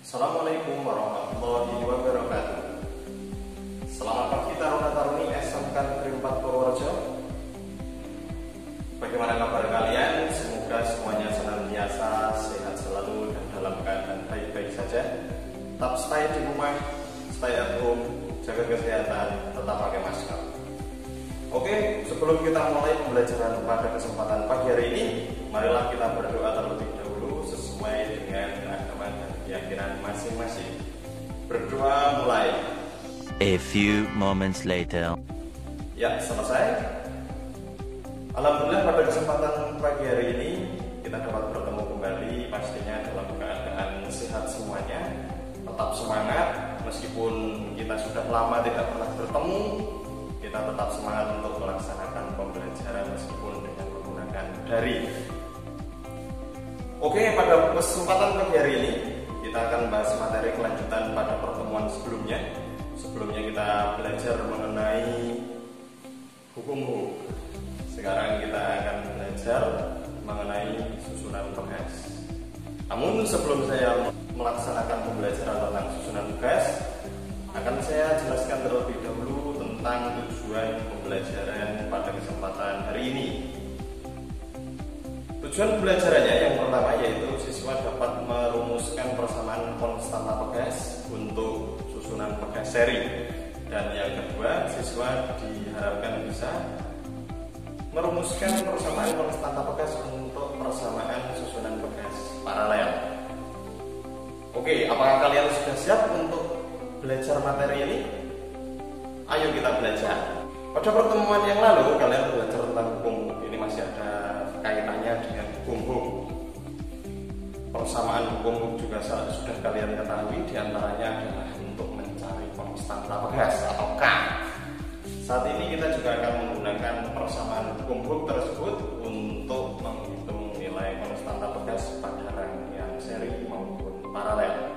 Assalamualaikum warahmatullahi wabarakatuh. Selamat pagi taruna-taruni SMK Negeri 4 Purworejo. Bagaimana kabar kalian? Semoga semuanya senantiasa sehat selalu dan dalam keadaan baik-baik saja. Tetap stay di rumah, stay at home, jaga kesehatan, tetap pakai masker. Oke, sebelum kita mulai pembelajaran pada kesempatan pagi hari ini, marilah kita berdoa terlebih dahulu sesuai dengan agama dan keyakinan masing-masing. Berdoa mulai. A few moments later. Ya, selesai. Alhamdulillah pada kesempatan pagi hari ini kita dapat bertemu kembali, pastinya dalam keadaan sehat semuanya. Tetap semangat meskipun kita sudah lama tidak pernah bertemu. Kita tetap semangat untuk melaksanakan pembelajaran meskipun dengan menggunakan daring. Oke, pada kesempatan pagi hari ini kita akan bahas materi kelanjutan pada pertemuan sebelumnya. Sebelumnya kita belajar mengenai hukum. Sekarang kita akan belajar mengenai susunan tugas. Namun sebelum saya melaksanakan pembelajaran tentang susunan tugas, akan saya jelaskan terlebih dahulu tentang tujuan pembelajaran pada kesempatan hari ini. Tujuan pembelajarannya yang pertama yaitu siswa dapat merumuskan persamaan konstanta pegas untuk susunan pegas seri. Dan yang kedua, siswa diharapkan bisa merumuskan persamaan konstanta pegas untuk persamaan susunan pegas paralel. Oke, apakah kalian sudah siap untuk belajar materi ini? Ayo kita belajar. Pada pertemuan yang lalu kalian belajar tentang hukum. Ini masih ada kaitannya dengan hukum. Persamaan hukum juga sudah kalian ketahui, diantaranya adalah untuk mencari konstanta pegas atau K. Saat ini kita juga akan menggunakan persamaan hukum tersebut untuk menghitung nilai konstanta pegas pada rangkaian seri maupun paralel.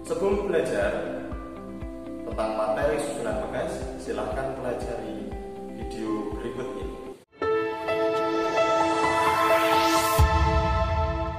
Sebelum belajar tentang materi susunan pegas, silahkan pelajari video berikut ini.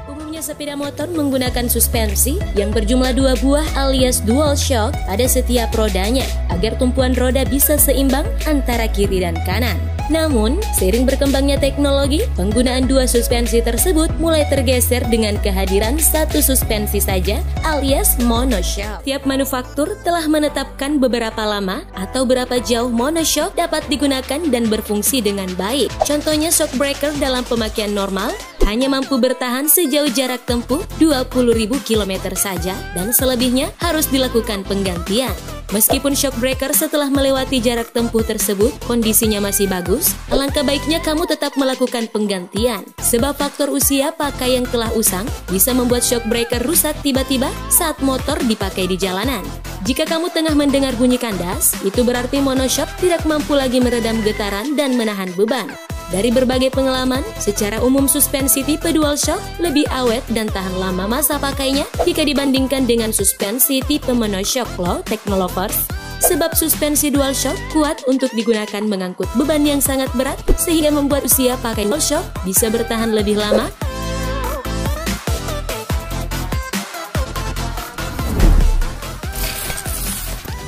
Umumnya sepeda motor menggunakan suspensi yang berjumlah 2 buah alias dual shock pada setiap rodanya agar tumpuan roda bisa seimbang antara kiri dan kanan. Namun, seiring berkembangnya teknologi, penggunaan 2 suspensi tersebut mulai tergeser dengan kehadiran 1 suspensi saja alias monoshock. Tiap manufaktur telah menetapkan beberapa lama atau berapa jauh monoshock dapat digunakan dan berfungsi dengan baik. Contohnya shock breaker dalam pemakaian normal hanya mampu bertahan sejauh jarak tempuh 20.000 km saja dan selebihnya harus dilakukan penggantian. Meskipun shock breaker setelah melewati jarak tempuh tersebut kondisinya masih bagus, alangkah baiknya kamu tetap melakukan penggantian. Sebab faktor usia pakai yang telah usang bisa membuat shock breaker rusak tiba-tiba saat motor dipakai di jalanan. Jika kamu tengah mendengar bunyi kandas, itu berarti monoshock tidak mampu lagi meredam getaran dan menahan beban. Dari berbagai pengalaman, secara umum suspensi tipe dual shock lebih awet dan tahan lama masa pakainya jika dibandingkan dengan suspensi tipe monoshock low technolovers. Sebab suspensi dual shock kuat untuk digunakan mengangkut beban yang sangat berat sehingga membuat usia pakai dual shock bisa bertahan lebih lama.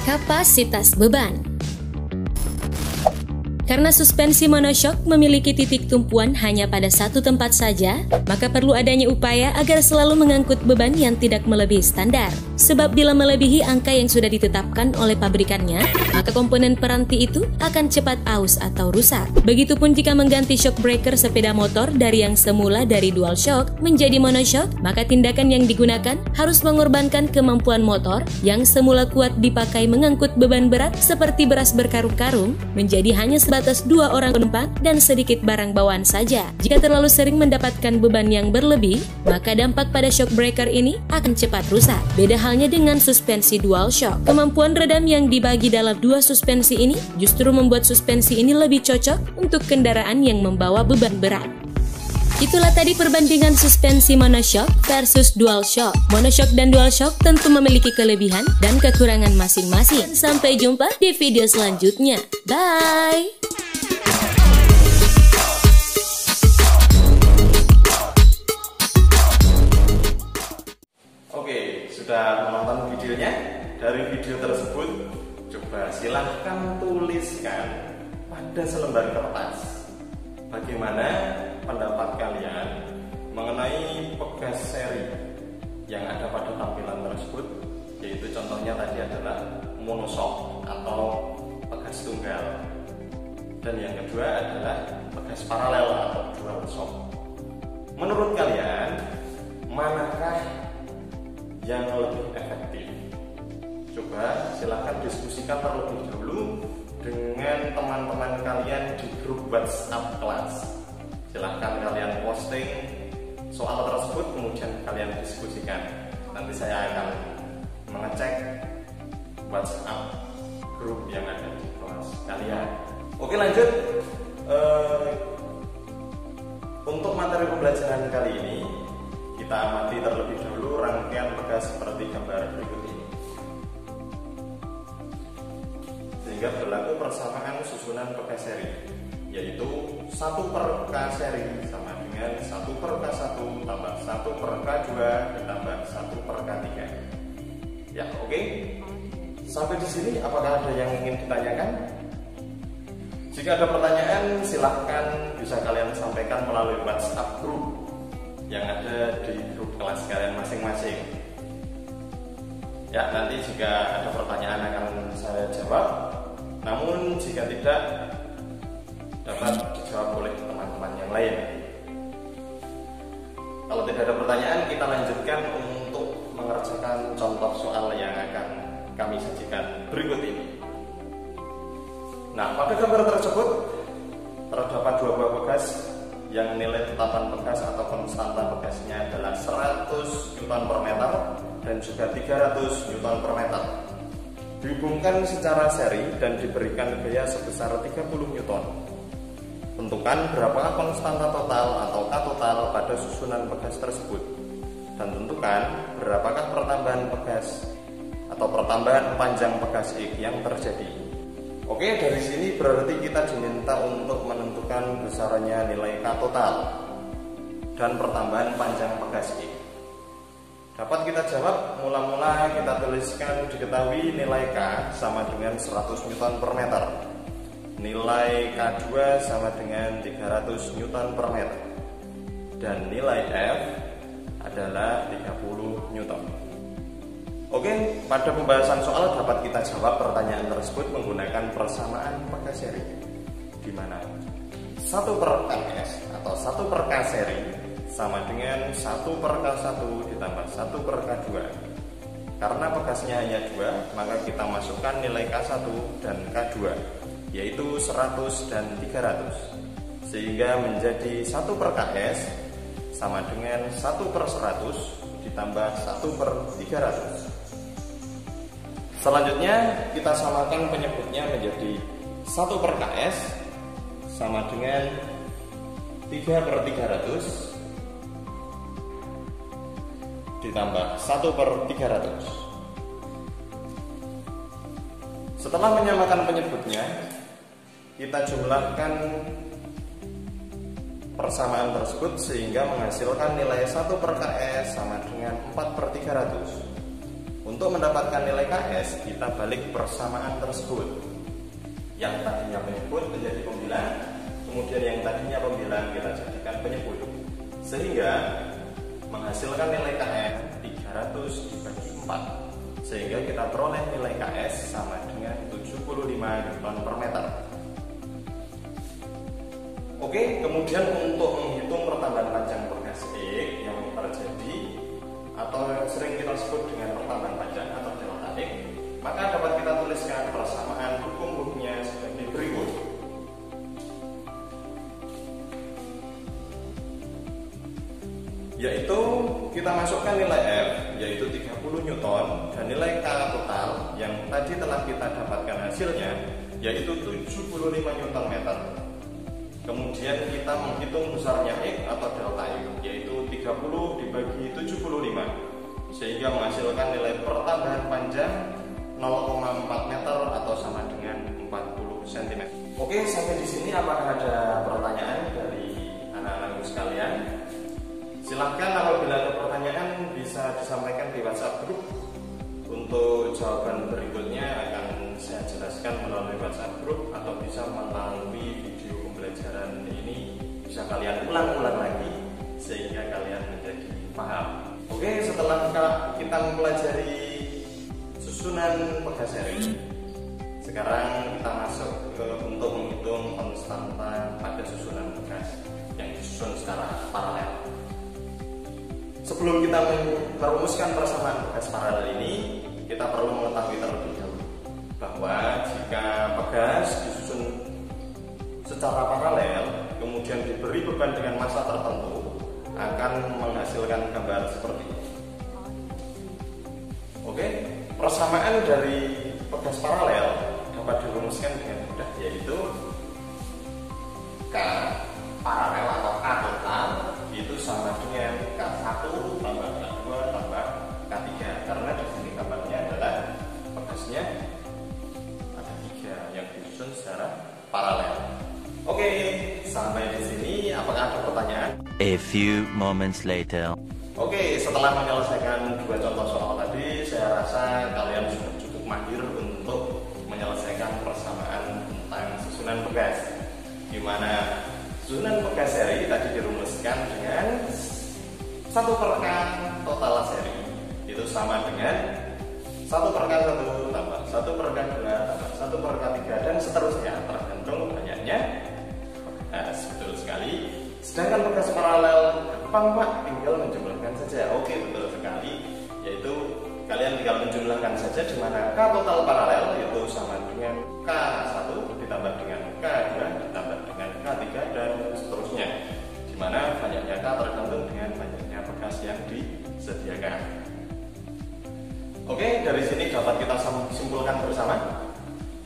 Kapasitas beban. Karena suspensi monoshock memiliki titik tumpuan hanya pada satu tempat saja, maka perlu adanya upaya agar selalu mengangkut beban yang tidak melebihi standar. Sebab bila melebihi angka yang sudah ditetapkan oleh pabrikannya, maka komponen peranti itu akan cepat aus atau rusak. Begitupun jika mengganti shock breaker sepeda motor dari yang semula dari dual shock menjadi monoshock, maka tindakan yang digunakan harus mengorbankan kemampuan motor yang semula kuat dipakai mengangkut beban berat seperti beras berkarung-karung menjadi hanya sebatas 2 orang penumpang dan sedikit barang bawaan saja. Jika terlalu sering mendapatkan beban yang berlebih, maka dampak pada shock breaker ini akan cepat rusak. Beda halnya dengan suspensi dual shock. Kemampuan redam yang dibagi dalam 2 suspensi ini justru membuat suspensi ini lebih cocok untuk kendaraan yang membawa beban berat. Itulah tadi perbandingan suspensi monoshock versus dual shock. Monoshock dan dual shock tentu memiliki kelebihan dan kekurangan masing-masing. Sampai jumpa di video selanjutnya. Bye! Oke, sudah menonton videonya. Dari video tersebut, coba silahkan tuliskan pada selembar kertas bagaimana pendapat kalian mengenai pegas seri yang ada pada tampilan tersebut, yaitu contohnya tadi adalah monoshock atau pegas tunggal, dan yang kedua adalah pegas paralel atau dual shock. Menurut kalian, manakah yang lebih efektif? Coba silahkan diskusikan terlebih dahulu dengan teman-teman kalian di grup WhatsApp kelas. Silahkan kalian posting soal tersebut, kemudian kalian diskusikan. Nanti saya akan mengecek WhatsApp grup yang ada di kelas kalian. Oke, lanjut. Untuk materi pembelajaran kali ini, kita amati terlebih dahulu rangkaian pegas seperti gambar berikut ini. Sehingga berlaku persamaan susunan pegas seri, yaitu 1/K seri sama dengan 1/K1 tambah 1/K2 ditambah 1/K3. Ya, oke. Sampai di sini apakah ada yang ingin ditanyakan? Jika ada pertanyaan, silahkan bisa kalian sampaikan melalui WhatsApp group yang ada di grup kelas kalian masing-masing. Ya, nanti jika ada pertanyaan akan saya jawab. Namun jika tidak, dapat dijawab oleh teman-teman yang lain. Kalau tidak ada pertanyaan, kita lanjutkan untuk mengerjakan contoh soal yang akan kami sajikan berikut ini. Nah, pada gambar tersebut terdapat dua buah pegas yang nilai tetapan pegas atau konstanta pegasnya adalah 100 Nm/meter dan juga 300 Nm/meter. Dihubungkan secara seri dan diberikan gaya sebesar 30 Newton. Tentukan berapakah konstanta total atau K total pada susunan pegas tersebut, dan tentukan berapakah pertambahan pegas atau pertambahan panjang pegas X yang terjadi. Oke, dari sini berarti kita diminta untuk menentukan besarannya nilai K total dan pertambahan panjang pegas X. Dapat kita jawab, mula-mula kita tuliskan diketahui nilai K sama dengan 100 Nm/meter. Nilai K2 sama dengan 300 Nm/meter. Dan nilai F adalah 30 Newton. Oke, pada pembahasan soal dapat kita jawab pertanyaan tersebut menggunakan persamaan pegas seri, di mana 1/Ks atau 1/K seri sama dengan 1/K1 ditambah 1/K2. Karena pegasnya hanya 2, maka kita masukkan nilai K1 dan K2, yaitu 100 dan 300, sehingga menjadi 1/Ks sama dengan 1/100 ditambah 1/300. Selanjutnya kita samakan penyebutnya menjadi 1/Ks sama dengan 3/300 ditambah 1/300. Setelah menyamakan penyebutnya, kita jumlahkan persamaan tersebut sehingga menghasilkan nilai 1/Ks sama dengan 4/300. Untuk mendapatkan nilai Ks, kita balik persamaan tersebut. Yang tadinya penyebut menjadi pembilang, kemudian yang tadinya pembilang kita jadikan penyebut, sehingga menghasilkan nilai Ks 300 dibagi 4, sehingga kita peroleh nilai Ks sama dengan 75 Nm/meter. Oke, kemudian untuk menghitung pertambahan panjang pegas X yang terjadi atau sering kita sebut dengan pertambahan panjang atau delta X, maka dapat kita tuliskan persamaan hukum-hukumnya sebagai berikut. Yaitu kita masukkan nilai F yaitu 30 Newton dan nilai K total yang tadi telah kita dapatkan hasilnya yaitu 75 Nm/meter. Kemudian kita menghitung besarnya X atau delta X yaitu 30 dibagi 75, sehingga menghasilkan nilai pertambahan panjang 0,4 meter atau sama dengan 40 cm. Oke, sampai di sini apakah ada pertanyaan dari anak-anakku sekalian? Silahkan apabila ada pertanyaan bisa disampaikan di WhatsApp group. Untuk jawaban berikutnya akan saya jelaskan melalui WhatsApp group atau bisa melalui video pembelajaran ini. Bisa kalian ulang-ulang lagi sehingga kalian menjadi paham. Oke, setelah kita mempelajari susunan pegas seri, sekarang kita masuk untuk menghitung konstanta pada susunan pegas yang disusun secara paralel. Sebelum kita merumuskan persamaan pegas paralel ini, kita perlu mengetahui terlebih dahulu bahwa jika pegas disusun secara paralel kemudian diberi beban dengan massa tertentu akan menghasilkan gambar seperti ini. Oke, persamaan dari pegas paralel dapat dirumuskan dengan mudah, yaitu K paralel atau K total itu sama dengan K1 tambah K2 tambah K3, karena di sini gambarnya adalah pegasnya ada 3 yang disusun secara paralel. Oke, sampai di sini apakah ada pertanyaan? A few moments later. Oke, setelah menyelesaikan 2 contoh soal tadi, saya rasa kalian sudah cukup mahir untuk menyelesaikan persamaan tentang susunan pegas. Di mana susunan pegas seri tadi dirumuskan dengan 1/K total seri itu sama dengan 1/K1 tambah 1/K2 tambah 1/K3 dan seterusnya tergantung banyaknya pegas. Betul sekali. Sedangkan pegas paralel gampang Pak, tinggal menjumlahkan saja. Oke, betul sekali. Yaitu kalian tinggal menjumlahkan saja, di mana K total paralel itu sama dengan K1 ditambah dengan K2 ditambah dengan K3 dan seterusnya. Di mana banyaknya K tergantung dengan banyaknya pegas yang disediakan. Oke, dari sini dapat kita simpulkan bersama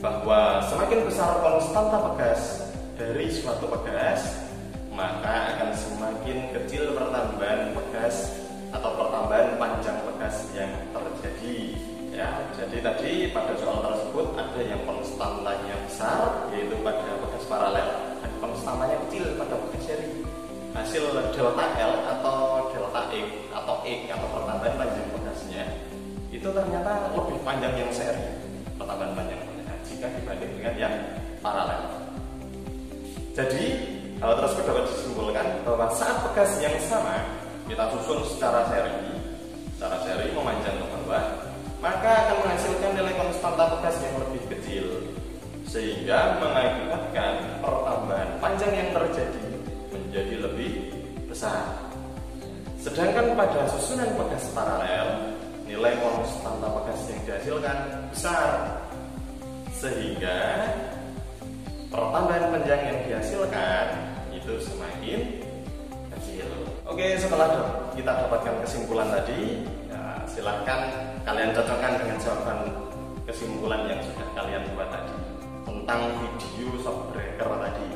bahwa semakin besar konstanta pegas dari suatu pegas, maka akan semakin kecil pertambahan pegas atau pertambahan panjang pegas yang terjadi. Ya, jadi tadi pada soal tersebut ada yang konstantanya besar, yaitu pada pegas paralel, dan konstantanya kecil pada pegas seri. Hasil delta L atau delta X atau X atau pertambahan panjang pegasnya itu ternyata lebih panjang yang seri, pertambahan panjang pegas jika dibanding dengan yang paralel. Jadi hal tersebut dapat disimpulkan bahwa saat pegas yang sama kita susun secara seri memanjang ke bawah, maka akan menghasilkan nilai konstanta pegas yang lebih kecil, sehingga mengakibatkan pertambahan panjang yang terjadi menjadi lebih besar. Sedangkan pada susunan pegas paralel, nilai konstanta pegas yang dihasilkan besar, sehingga pertambahan panjang yang dihasilkan itu semakin kecil. Oke, setelah kita dapatkan kesimpulan tadi, ya, silahkan kalian cocokkan dengan jawaban kesimpulan yang sudah kalian buat tadi tentang video shockbreaker tadi.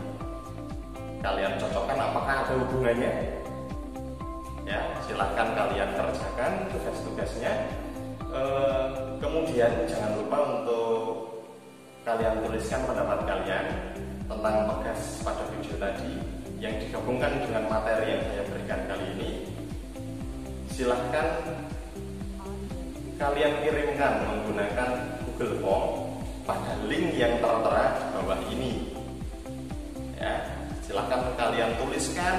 Kalian cocokkan apakah ada hubungannya? Ya, silahkan kalian kerjakan tugas-tugasnya. Kemudian jangan lupa untuk kalian tuliskan pendapat kalian tentang pegas pada video tadi yang digabungkan dengan materi yang saya berikan kali ini. Silahkan kalian kirimkan menggunakan Google Form pada link yang tertera di bawah ini. Ya, silahkan kalian tuliskan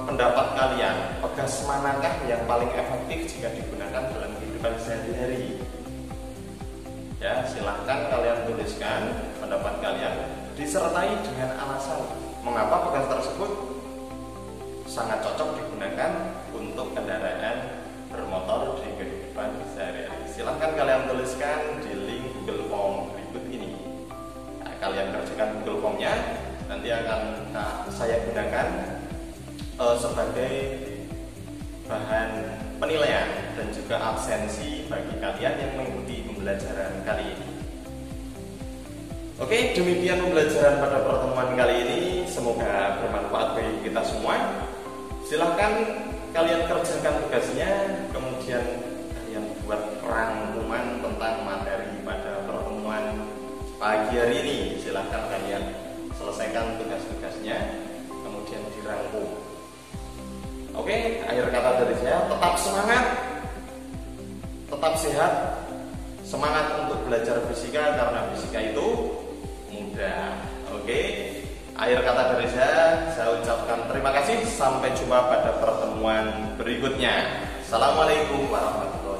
pendapat kalian, pegas manakah yang paling efektif jika digunakan dalam kehidupan sehari-hari. Ya, silahkan kalian tuliskan pendapat kalian disertai dengan alasan mengapa pegas tersebut sangat cocok digunakan untuk kendaraan bermotor di kehidupan sehari-hari. Silahkan kalian tuliskan di link Google Form berikut ini. Nah, kalian kerjakan Google Formnya, nanti akan saya gunakan sebagai bahan penilaian dan juga absensi bagi kalian yang mengikuti pembelajaran kali ini. Oke, demikian pembelajaran pada pertemuan kali ini. Semoga bermanfaat bagi kita semua. Silahkan kalian kerjakan tugasnya, kemudian kalian buat rangkuman tentang materi pada pertemuan pagi hari ini. Silahkan kalian selesaikan tugas-tugasnya, kemudian dirangkum. Oke, akhir kata dari saya, tetap semangat, tetap sehat, semangat untuk belajar fisika karena fisika itu mudah. Oke, akhir kata dari saya ucapkan terima kasih. Sampai jumpa pada pertemuan berikutnya. Assalamualaikum warahmatullahi wabarakatuh.